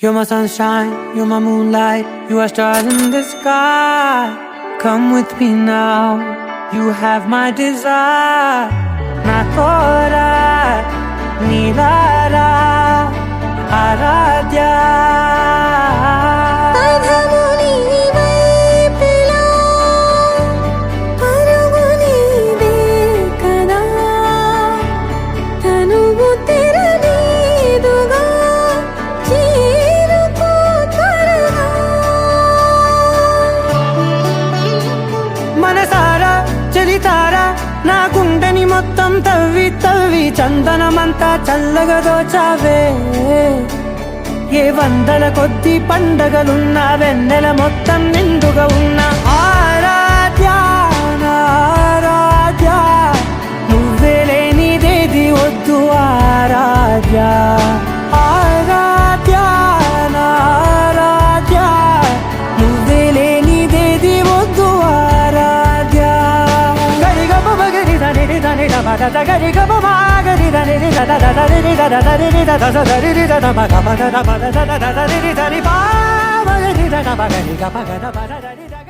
You're my sunshine, you're my moonlight, you are stars in the sky. Come with me now, you have my desire. Na tora, nilara, aradhya. మనసారా చలితారా నా గుండెని మొత్తం తవ్వి తవ్వి చందనమంతా చల్లగా దోచావే. ఏ వందల కొద్ది పండగలున్న వెన్నెల మొత్తం నిండుగా ఉన్న ఆరాధ్య నా ఆరాధ్య, నువ్వే లేనిదేది వద్దు ఆరాధ్య. ఆరాధ్య నా ఆరాధ్య, నువ్వే లేనిదేది వద్దు ఆరాధ్య. గరిగమ మగరి దని దని దమద గరిగమ మాగరి దని దద దరి దద దరి దద దరి దద మగ మగ దద దద దరి దని పా మగరి దద మగరి గమ గద దరి